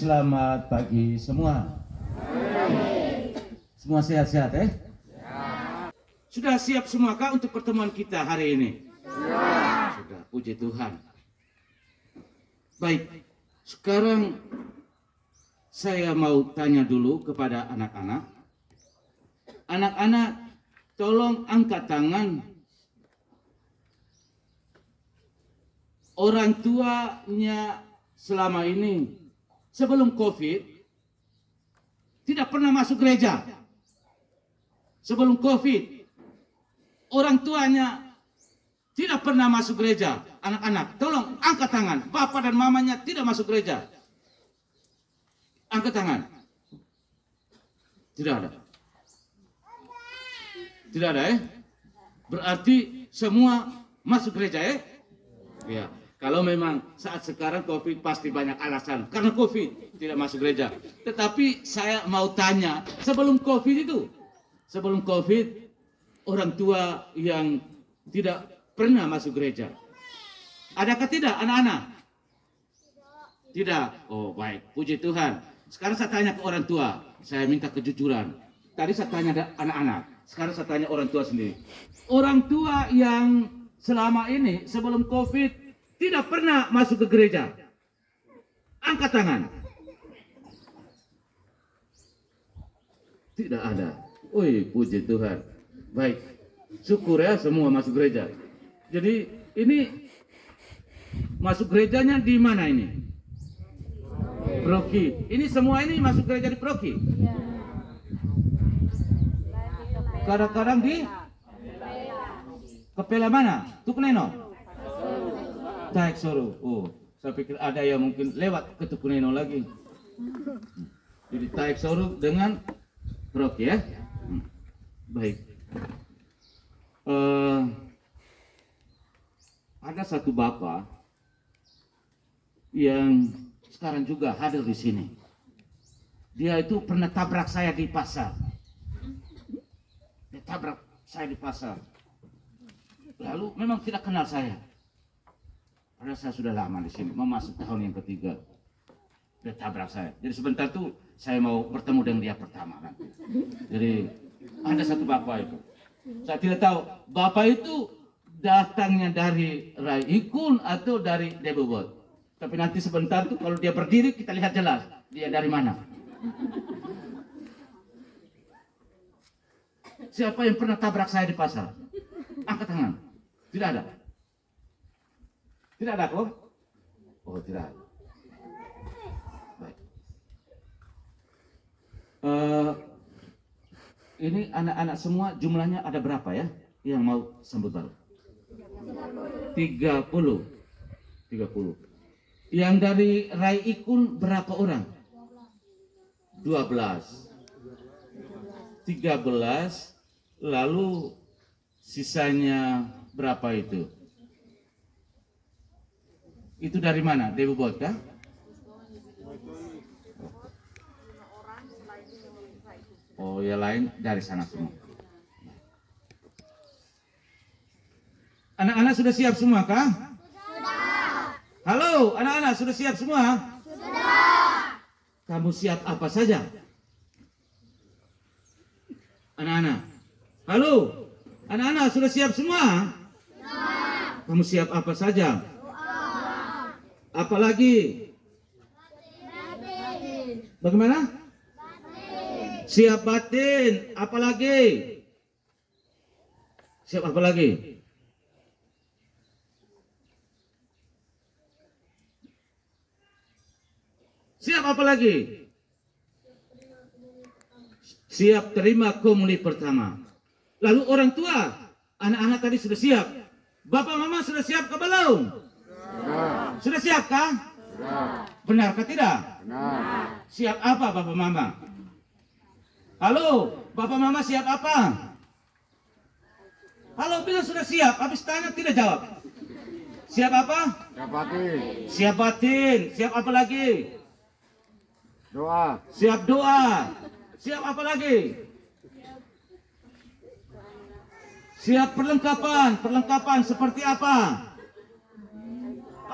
selamat pagi semua. Semua sehat-sehat Sudah siap semuakah untuk pertemuan kita hari ini? Sudah, puji Tuhan. Baik, sekarang saya mau tanya dulu kepada anak-anak. Anak-anak, tolong angkat tangan. Orang tuanya selama ini sebelum COVID tidak pernah masuk gereja. Sebelum COVID orang tuanya tidak pernah masuk gereja. Anak-anak, tolong angkat tangan. Bapak dan mamanya tidak masuk gereja. Angkat tangan. Tidak ada. Tidak ada Berarti semua masuk gereja Ya. Kalau memang saat sekarang COVID pasti banyak alasan. Karena COVID tidak masuk gereja. Tetapi saya mau tanya, sebelum COVID itu, sebelum COVID, orang tua yang tidak pernah masuk gereja, adakah tidak anak-anak? Tidak. Oh baik, puji Tuhan. Sekarang saya tanya ke orang tua, saya minta kejujuran. Tadi saya tanya anak-anak, sekarang saya tanya orang tua sendiri. Orang tua yang selama ini sebelum COVID tidak pernah masuk ke gereja, angkat tangan. Tidak ada. Wih, puji Tuhan. Baik, syukur ya semua masuk gereja. Jadi ini masuk gerejanya di mana ini? Proki. Ini semua ini masuk gereja di Proki. Kadang-kadang di Kepela mana? Tukuneno. Taik Soro. Oh, saya pikir ada yang mungkin lewat ke Tukuneno lagi. Jadi Taik Soro dengan Proki ya. Baik. Ada satu bapak yang sekarang juga hadir di sini. Dia itu pernah tabrak saya di pasar. Dia tabrak saya di pasar. Lalu memang tidak kenal saya. Padahal saya sudah lama di sini, mau masuk tahun yang ketiga. Dia tabrak saya. Jadi sebentar tuh saya mau bertemu dengan dia pertama nanti. Jadi ada satu bapak itu. Saya tidak tahu bapak itu datangnya dari Rai Ikun atau dari Debobot. Tapi nanti sebentar tuh kalau dia berdiri kita lihat jelas dia dari mana. Siapa yang pernah tabrak saya di pasar? Angkat tangan. Tidak ada. Tidak ada kok? Oh tidak. Baik. Ini anak-anak semua jumlahnya ada berapa ya yang mau sambut baru? 30. Yang dari Rai Ikun berapa orang? 12. 13. Lalu sisanya berapa itu? Itu dari mana? Debobot kah? Oh ya lain dari sana semua. Anak-anak sudah siap semua kah? Sudah. Halo anak-anak sudah siap semua? Sudah. Kamu siap apa saja? Anak-anak. Halo anak-anak sudah siap semua? Sudah. Kamu siap apa saja? Doa. Apa lagi? Bagaimana? Siap batin, apa lagi? Siap apa lagi? Siap apa lagi? Siap terima komuli pertama. Lalu orang tua, anak-anak tadi sudah siap. Bapak mama sudah siap ke belum? Sudah siap kah? Benarkah tidak? Benar. Siap apa bapak mama? Halo, bapak mama siap apa? Halo, bilang sudah siap. Habis tanya tidak jawab. Siap apa? Siap batin. Siap batin. Siap apa lagi? Doa. Siap doa. Siap apa lagi? Siap perlengkapan. Perlengkapan seperti apa?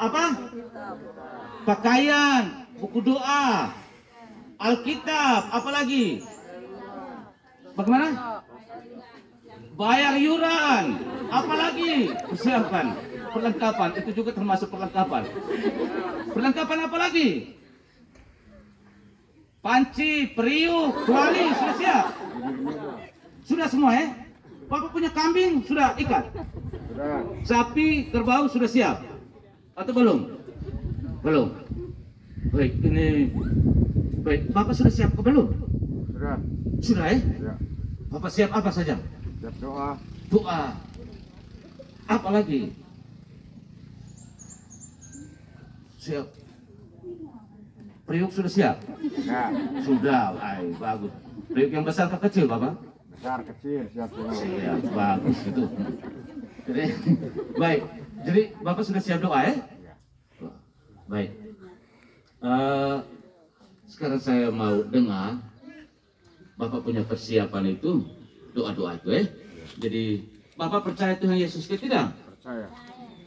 Apa? Pakaian, buku doa, Alkitab, apalagi? Bagaimana? Bayar iuran, apalagi? Persiapan, perlengkapan, itu juga termasuk perlengkapan. Perlengkapan apa lagi? Panci, periuk, kuali, sudah siap? Sudah semua ya? Bapak punya kambing, sudah ikat? Sudah. Sapi, kerbau, sudah siap? Atau belum? Belum. Baik, ini... Baik, Bapak sudah siap ke belum? Sudah. Sudah ya? Ya. Bapak siap apa saja? Siap doa. Doa. Apa lagi? Siap. Periuk sudah siap? Ya. Sudah, bagus. Periuk yang besar ke kecil, Bapak? Besar kecil siap semua. Siap, bagus itu. Jadi, baik. Jadi Bapak sudah siap doa ya? Baik. Sekarang saya mau dengar Bapak punya persiapan itu, doa-doa itu ya. Jadi Bapak percaya Tuhan Yesus tidak? Percaya.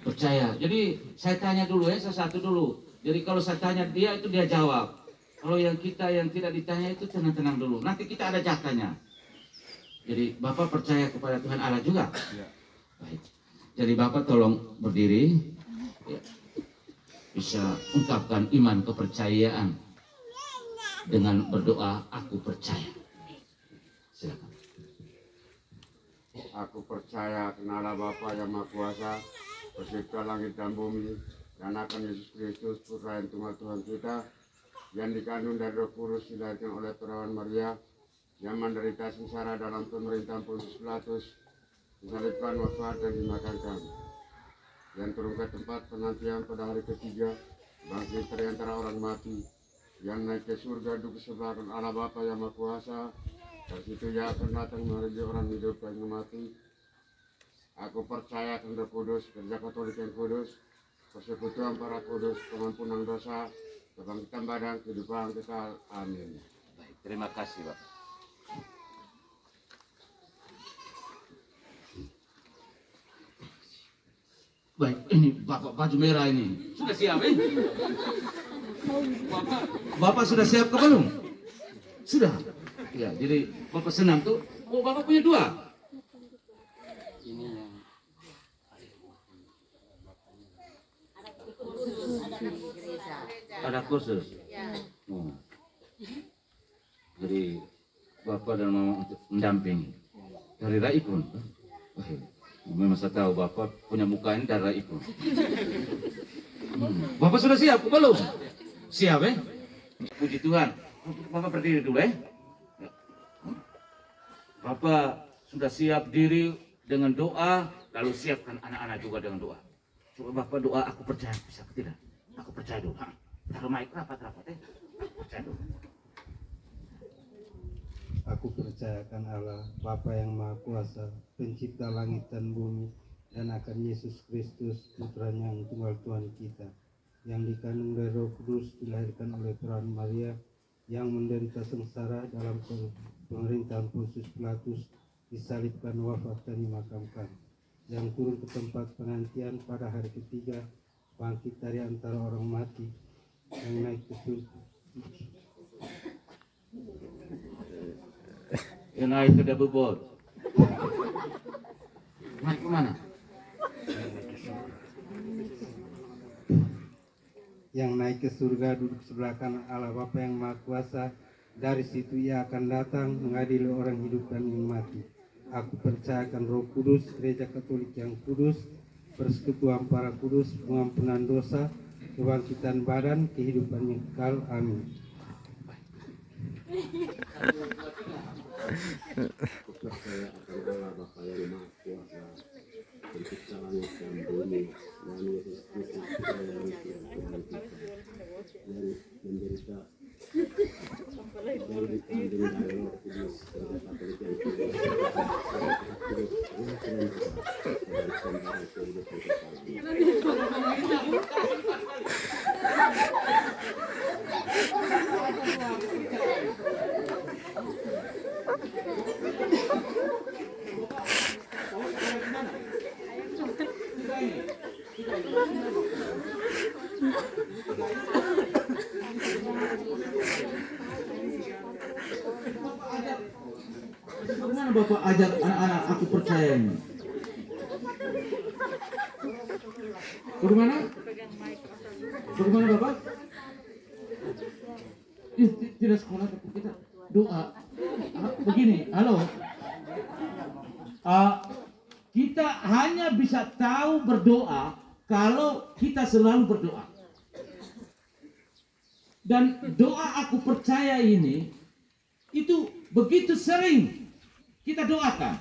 Percaya. Jadi saya tanya dulu ya, satu dulu. Jadi kalau saya tanya dia itu dia jawab. Kalau yang kita yang tidak ditanya itu tenang-tenang dulu. Nanti kita ada jakanya. Jadi Bapak percaya kepada Tuhan Allah juga? Ya. Baik. Jadi Bapak tolong berdiri. Ya. Bisa ungkapkan iman kepercayaan dengan berdoa, aku percaya. Silakan. Aku percaya kenalah Bapa yang Maha Kuasa, pencipta langit dan bumi, dan akan Yesus Kristus, Putra yang tunggal Tuhan kita, yang dikandung dari Roh Kudus, dilahirkan oleh perawan Maria, yang menderita sengsara dalam pemerintahan Pontius Pilatus, disalibkan, wafat, dan dimakamkan, yang turun ke tempat penantian pada hari ketiga, bangkit dari antara orang mati, yang naik ke surga duduk sebelah kanan Allah Bapa yang Maha Kuasa. Dari situ ia akan datang menghadiri orang hidup dan yang mati. Aku percaya akan Roh Kudus, Gereja Katolik yang kudus, persekutuan para kudus, pengampunan dosa, kebangkitan badan, kehidupan kekal. Amin. Baik, terima kasih, Pak. Baik, ini Bapak baju merah ini sudah siap ya? Bapak sudah siap ke belum? Sudah. Ya, jadi Bapak senang tuh. Oh, Bapak punya dua. Ini yang ada kursus. Oh. Jadi Bapak dan Mama untuk mendampingi dari Raipun. Memang saya tahu Bapak punya muka ini dari Raipun. Bapak sudah siap ke belum? Siap ya? Puji Tuhan. Bapak berdiri dulu ya. Bapak sudah siap diri dengan doa, lalu siapkan anak-anak juga dengan doa. Coba Bapak doa, aku percaya, bisa tidak? Aku percaya dulu. Taruh mic rapat-rapat ya. Percaya dulu. Aku percayakan Allah, Bapa yang Maha Kuasa, pencipta langit dan bumi, dan akan Yesus Kristus, putranya yang tunggal Tuhan kita, yang dikandung dari Roh Kudus, dilahirkan oleh perawan Maria, yang menderita sengsara dalam pemerintahan Pontius Pilatus, disalibkan, wafat, dan dimakamkan, yang turun ke tempat penantian pada hari ketiga, bangkit dari antara orang mati, yang naik ke surga. Yang naik ke double board. Naik ke mana? Yang naik ke surga duduk sebelah kanan Allah Bapa yang Maha Kuasa. Dari situ ia akan datang mengadili orang hidup dan yang mati. Aku percayakan Roh Kudus, Gereja Katolik yang kudus, persekutuan para kudus, pengampunan dosa, kebangkitan badan, kehidupan yang kekal. Amin. Aku percaya akan Allah Bapa yang Maha Kuasa, pencipta langit dan bumi, dan Yesus Kristus, Putra yang Tuhan kita, yang menderita yang dikandung dari Roh Kudus, Gereja Katolik yang kudus, Bagaimana Bapak ajak anak-anak aku percaya ini? Bagaimana? Bagaimana Bapak? Tidak sekolah tapi kita doa. Begini, halo. Kita hanya bisa tahu berdoa kalau kita selalu berdoa. Dan doa aku percaya ini itu begitu sering kita doakan.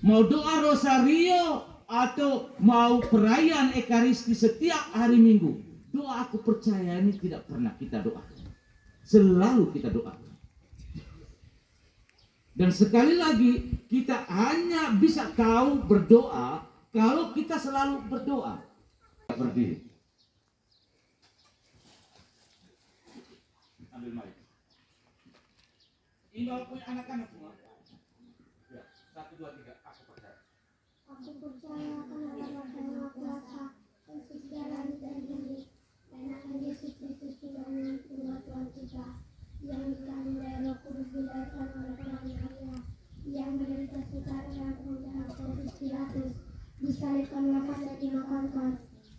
Mau doa rosario atau mau perayaan Ekaristi setiap hari Minggu, doa aku percaya ini tidak pernah kita doakan. Selalu kita doakan. Dan sekali lagi, kita hanya bisa tahu berdoa kalau kita selalu berdoa. Berdiri. Ambil mic. Ini bapak punya anak-anak semua? Ya, 1, 2, 3, aku percaya. Aku percaya akan Allah Bapa yang Maha Kuasa, Pencipta langit dan bumi, dan akan Yesus Kristus Tuhan Tuhan kita, yang dikandung dari Roh Kudus dilahirkan oleh Maria, yang menderita secara dalam pemerintahan Pontius Pilatus, disalibkan, wafat dan dimakamkan,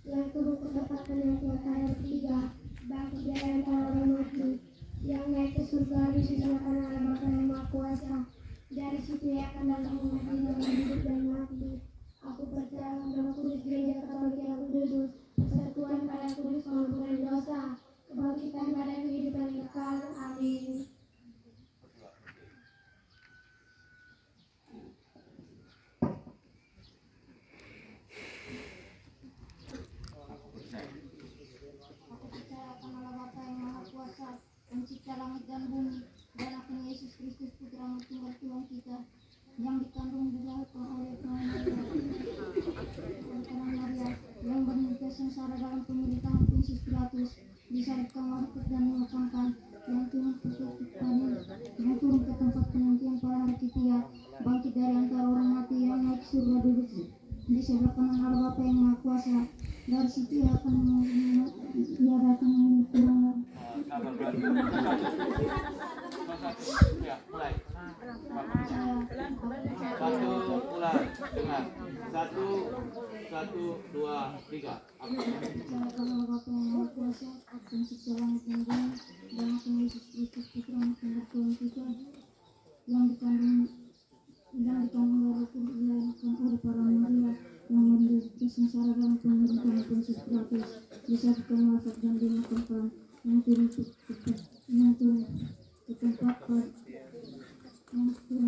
yang turun ke tempat penantian hari ketiga, bangkit dari antara orang mati, yang naik ke surga di sebelah kanan Allah Bapa yang Maha Kuasa. Dari situ ia akan datang mengadili orang hidup dan mati. Aku percaya dalam Kudus Gereja Katolik yang kudus, persatuan pada kudus pengampunan dosa, kebangkitan pada kehidupan yang kekal. Amin. Aku percaya akan Allah Bapa yang Maha Kuasa, Pencipta langit dan bumi, dan akan Yesus Kristus Putra Tunggal Tuhan kita, yang dikandung dilahirkan oleh Maria, yang menderita sengsara dalam pemerintahan Pontius Pilatus, disalibkan, wafat dan dimakamkan, yang turun ke tempat penantian pada hari ketiga, bangkit dari antara orang mati, yang naik surga duduk di sebelah kanan Allah Bapa yang Maha Kuasa. Dari situ ia akan datang mengumpulkan. Ya, mulai. Satu, mulai. Dengar. 1, 2, 3. Aku Percaya Allah Bapa yang Maha Kuasa, Pencipta langit dan bumi, dan akan Yesus Kristus Putra Tuhan kita, yang dikandung dari Roh Kudus dilahirkan oleh Maria, yang menderita sengsara dalam pemerintahan Pontius Pilatus, disalibkan, wafat dan dimakamkan, yang turun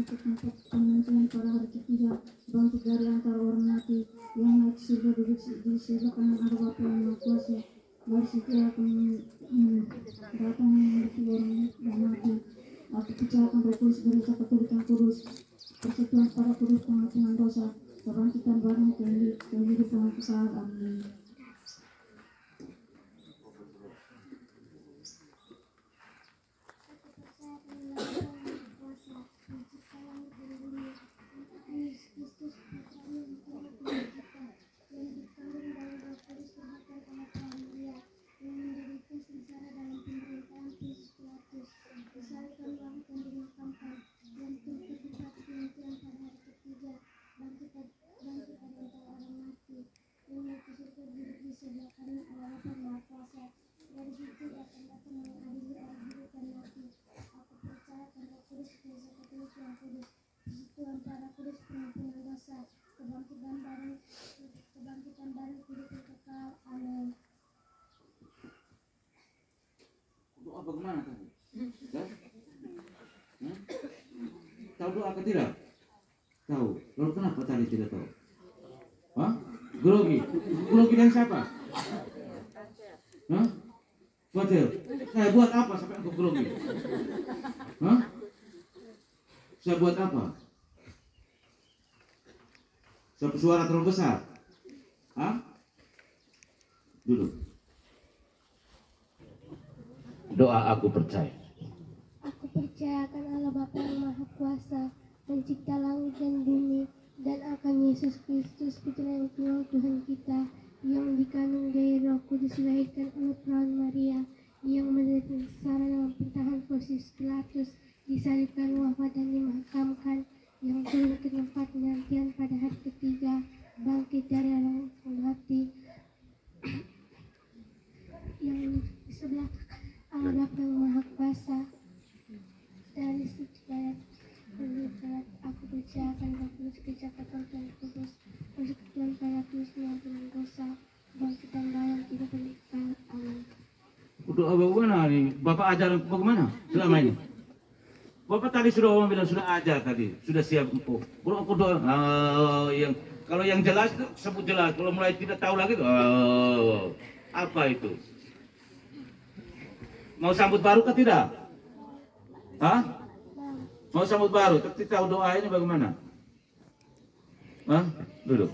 ke tempat penantian pada hari ketiga, bangkit dari antara orang mati, yang naik surga duduk di sebelah kanan Allah Bapa yang Maha Kuasa. Dari situ akan datang mengumpulkan orang yang mati. Aku percaya akan Roh Kudus, Gereja Katolik yang kudus, persatuan pada kudus pengampunan dosa, kebangkitan badan kehidupan yang kekal. Amin. doa bagaimana tadi? Tahu doa atau tidak? Tahu. Lalu kenapa tadi tidak tahu? Hah? Grogi. Grogi dan siapa? Hah? Fatil. Saya buat apa sampai engkau grogi? Hah? Saya buat apa? Sampai suara terlalu besar. Hah? Duduk. Doa aku percaya. Aku percaya akan Allah Bapa yang Maha Kuasa, Pencipta langit dan bumi, dan akan Yesus Kristus Putra yang Tuhan Tuhan kita, yang dikandung dari Roh Kudus dilahirkan oleh perawan Maria, yang menderita sengsara dalam pemerintahan Pontius Doa bagaimana nih? Bapak ajar bagaimana selama ini? Bapak tadi sudah orang bilang sudah ajar tadi, sudah siap untuk. Bro, aku doa yang kalau yang jelas itu sebut jelas. Kalau mulai tidak tahu lagi tuh, apa itu? Mau sambut baru kah tidak? Hah? Mau sambut baru, tapi tahu doa ini bagaimana? Hah? Duduk.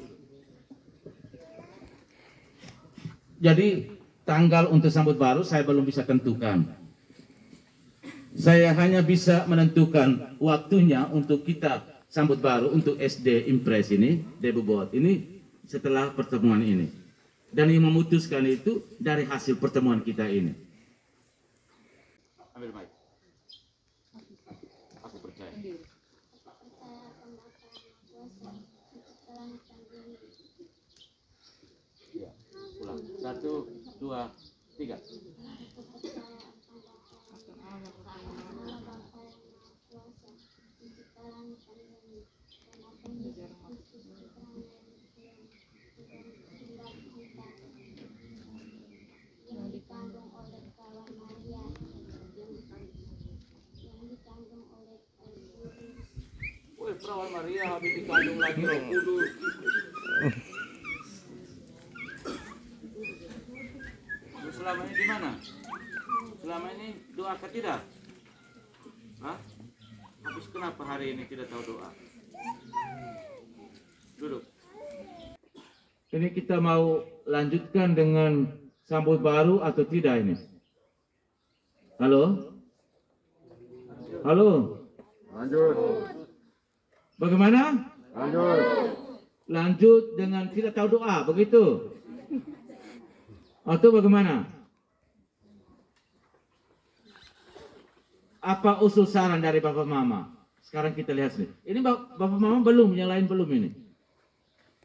Jadi tanggal untuk sambut baru saya belum bisa tentukan. Saya hanya bisa menentukan waktunya untuk kita sambut baru untuk SD Impres ini, Debobot ini setelah pertemuan ini. Dan yang memutuskan itu dari hasil pertemuan kita ini. Ambil mic. Aku percaya. Ya, ulang. 1, 2, 3. Woi, perawan Maria habis dikandung lagi Roh Kudus. Lu selama ini di mana? Selama ini doa kah tidak? Hah? Habis kenapa hari ini tidak tahu doa? Duduk. Ini kita mau lanjutkan dengan sambut baru atau tidak ini? Halo? Halo? Lanjut. Bagaimana? Lanjut. Lanjut dengan tidak tahu doa, begitu? Atau bagaimana? Apa usul saran dari Bapak Mama? Sekarang kita lihat sini. Ini Bapak Mama belum, yang lain belum ini.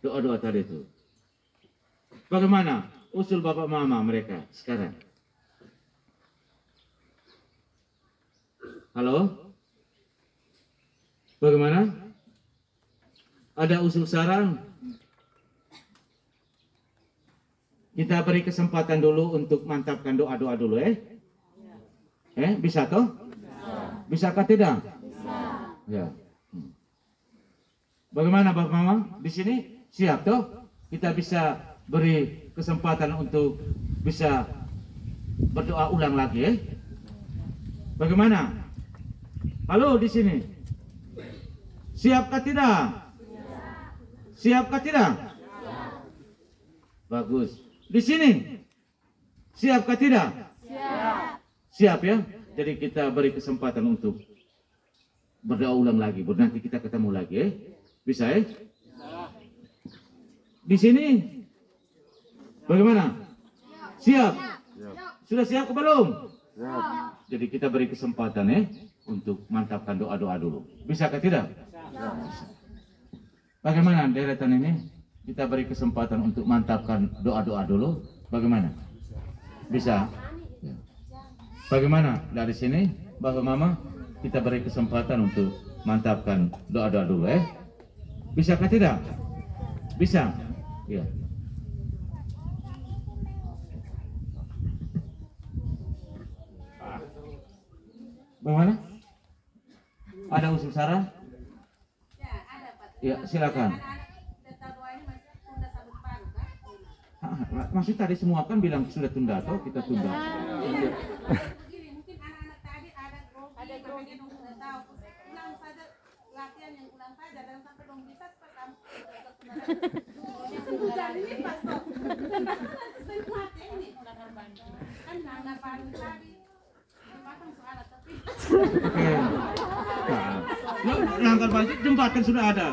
Doa-doa tadi itu. Bagaimana usul Bapak Mama mereka sekarang? Halo? Bagaimana? Ada usul saran? Kita beri kesempatan dulu untuk mantapkan doa-doa dulu, bisa toh? Bisakah tidak? Bisa. Ya. Bagaimana Bapak Mama? Di sini siap toh? Kita bisa beri kesempatan untuk bisa berdoa ulang lagi, Bagaimana? Halo di sini. Siapkah tidak? Siapkah tidak? Bagus. Di sini. Siapkah tidak? Siap. Siap ya. Jadi kita beri kesempatan untuk berdoa ulang lagi. Nanti kita ketemu lagi, Bisa Di sini. Bagaimana? Siap. Sudah siap ke belum? Siap. Jadi kita beri kesempatan untuk mantapkan doa-doa dulu. Bisakah tidak? Bagaimana deretan ini? Kita beri kesempatan untuk mantapkan doa-doa dulu. Bagaimana? Bisa? Bagaimana dari sini, Bapak Mama? Kita beri kesempatan untuk mantapkan doa-doa dulu, Bisakah tidak? Bisa? Ya. Bagaimana? Ada usul saran? Ya, silakan. Maksud tadi semua kan bilang sudah tunda atau kita tunda? Mungkin anak-anak tadi ada grogi dong sudah tahu. Ulang saja latihan yang ulang saja dan sampai dong bisa seperti kamu. Ini pastor. Saya mati ini. Kan nggak panik lagi. Jembatan soal tapi. Langkah baju jembatan sudah ada.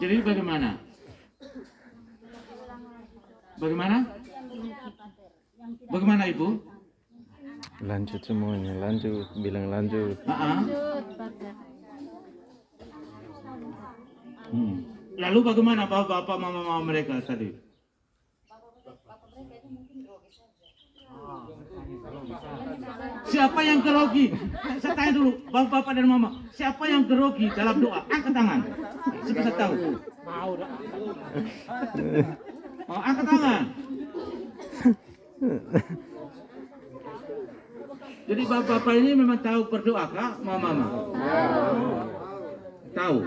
Jadi bagaimana? Bagaimana? Bagaimana Ibu? Lanjut semuanya, lanjut, bilang lanjut. Lalu bagaimana bapak mama mereka tadi? Siapa yang grogi? Saya tanya dulu, bapak-bapak dan mama, siapa yang grogi dalam doa? Angkat tangan. Saya bisa tahu. Oh, angkat tangan. Jadi bapak-bapak ini memang tahu berdoa kah, mama? Tahu.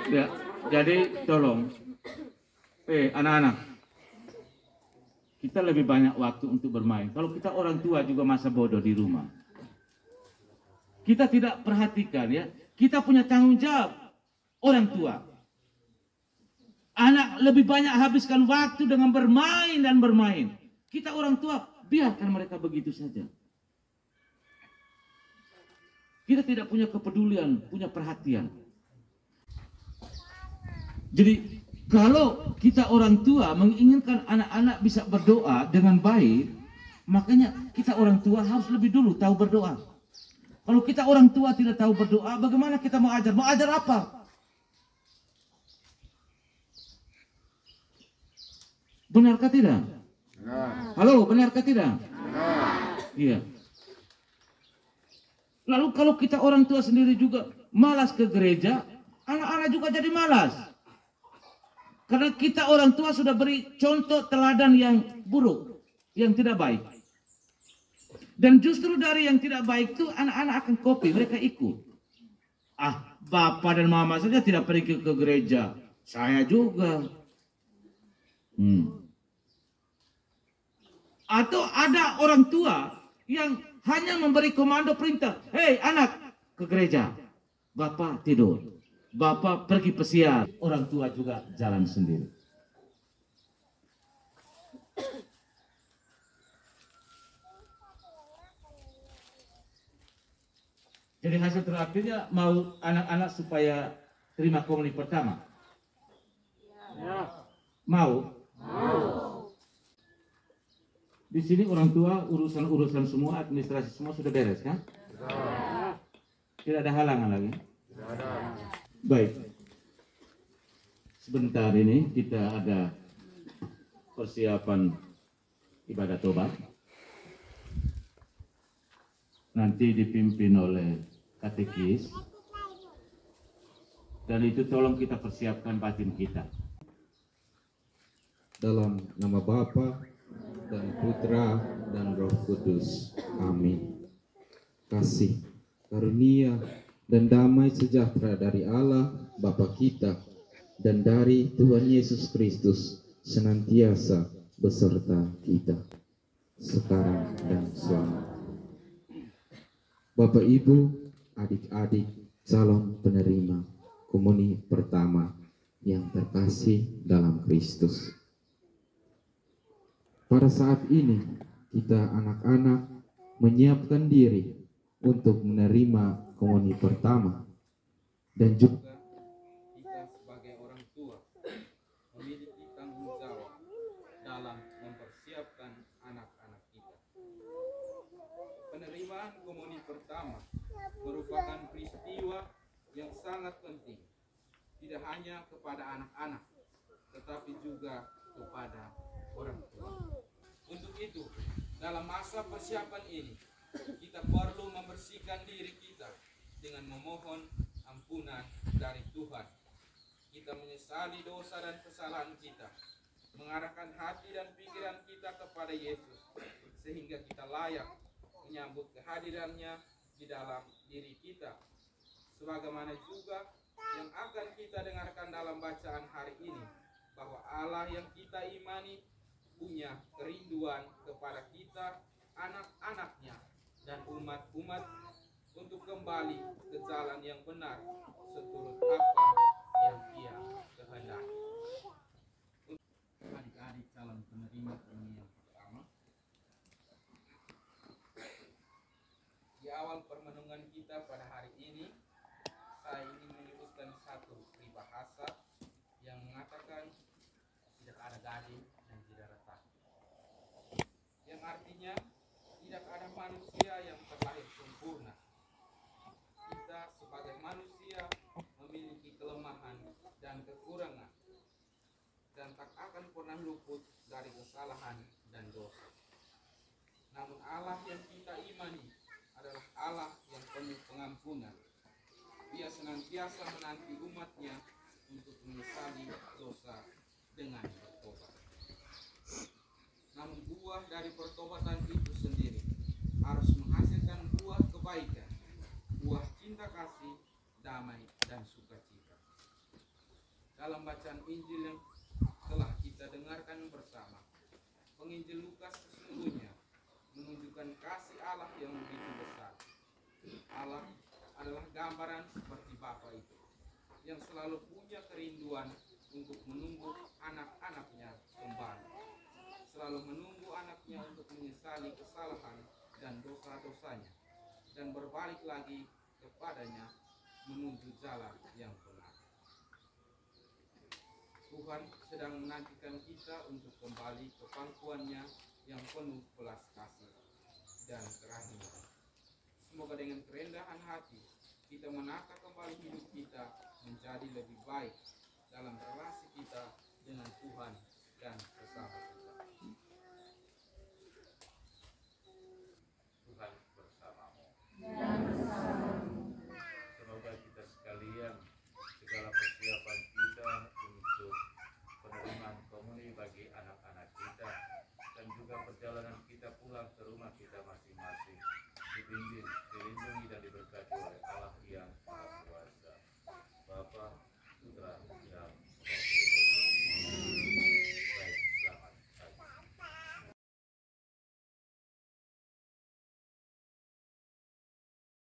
Ya, jadi tolong, anak-anak, kita lebih banyak waktu untuk bermain. Kalau kita orang tua juga masa bodoh di rumah, kita tidak perhatikan ya. Kita punya tanggung jawab, orang tua. Anak lebih banyak habiskan waktu dengan bermain dan bermain. Kita orang tua biarkan mereka begitu saja. Kita tidak punya kepedulian, punya perhatian. Jadi kalau kita orang tua menginginkan anak-anak bisa berdoa dengan baik, makanya kita orang tua harus lebih dulu tahu berdoa. Kalau kita orang tua tidak tahu berdoa, bagaimana kita mau ajar? Mau ajar apa? Benarkah tidak? Halo, benarkah tidak? Iya. Lalu kalau kita orang tua sendiri juga malas ke gereja, anak-anak juga jadi malas. Karena kita orang tua sudah beri contoh teladan yang buruk, yang tidak baik. Dan justru dari yang tidak baik itu anak-anak akan copy, mereka ikut. Ah, bapak dan mama saja tidak pergi ke gereja, saya juga. Atau ada orang tua yang hanya memberi komando perintah, hei anak ke gereja, bapak tidur, bapak pergi pesiar, orang tua juga jalan sendiri. Jadi hasil terakhirnya mau anak-anak supaya terima komuni pertama? Mau? Di sini orang tua urusan-urusan semua, administrasi semua sudah beres kan? Tidak ada halangan lagi? Baik. Sebentar ini kita ada persiapan ibadah tobat. Nanti dipimpin oleh katekis. Dan itu tolong kita persiapkan batin kita. Dalam nama Bapa dan Putra dan Roh Kudus. Amin. Kasih, karunia, dan damai sejahtera dari Allah Bapa kita dan dari Tuhan Yesus Kristus senantiasa beserta kita sekarang dan selamanya. Bapak, Ibu, adik-adik, calon penerima komuni pertama yang terkasih dalam Kristus. Pada saat ini, kita anak-anak menyiapkan diri untuk menerima komuni pertama. Dan juga kita sebagai orang tua memiliki tanggung jawab dalam mempersiapkan anak-anak kita. Penerimaan komuni pertama merupakan peristiwa yang sangat penting, tidak hanya kepada anak-anak, tetapi juga kepada orang tua. Untuk itu, dalam masa persiapan ini, kita perlu membersihkan diri kita dengan memohon ampunan dari Tuhan. Kita menyesali dosa dan kesalahan kita, mengarahkan hati dan pikiran kita kepada Yesus, sehingga kita layak menyambut kehadirannya di dalam diri kita. Sebagaimana juga yang akan kita dengarkan dalam bacaan hari ini, bahwa Allah yang kita imani punya kerinduan kepada kita, anak-anaknya, dan umat-umat untuk kembali ke jalan yang benar seturut apa yang Ia kehendaki. Adik-adik calon penerima komuni yang pertama, di awal permenungan kita pada hari ini, saya ingin menyebutkan satu peribahasa yang mengatakan tidak ada gading dan tidak retak, yang artinya tidak ada manusia yang terlahir sempurna. Kita sebagai manusia memiliki kelemahan dan kekurangan, tak akan pernah luput dari kesalahan dan dosa. Namun Allah yang kita imani adalah Allah yang penuh pengampunan. Dia senantiasa menanti umatnya untuk menyesali dosa dengan bertobat. Namun buah dari pertobatan itu sendiri harus menghasilkan buah kebaikan, buah cinta kasih, damai, dan sukacita. Dalam bacaan Injil yang telah kita dengarkan bersama, penginjil Lukas sesungguhnya menunjukkan kasih Allah yang begitu besar. Allah adalah gambaran seperti Bapa itu, yang selalu punya kerinduan untuk menunggu anak-anaknya kembali, selalu menunggu anaknya untuk menyesali kesalahan dan dosa-dosanya, dan berbalik lagi kepadanya menuju jalan yang benar. Tuhan sedang menantikan kita untuk kembali ke pangkuannya yang penuh belas kasih dan kerahiman. Semoga dengan kerendahan hati kita menata kembali hidup kita menjadi lebih baik dalam relasi kita dengan Tuhan dan sesama kita. Tuhan bersamamu. Dan bersamamu. Semoga kita sekalian segala persiapan kita untuk penerimaan komuni bagi anak-anak kita dan juga perjalanan kita pulang ke rumah kita masing-masing dibimbing, dilindungi dan diberkati oleh Allah yang Maha Kuasa, Bapa, Putra, dan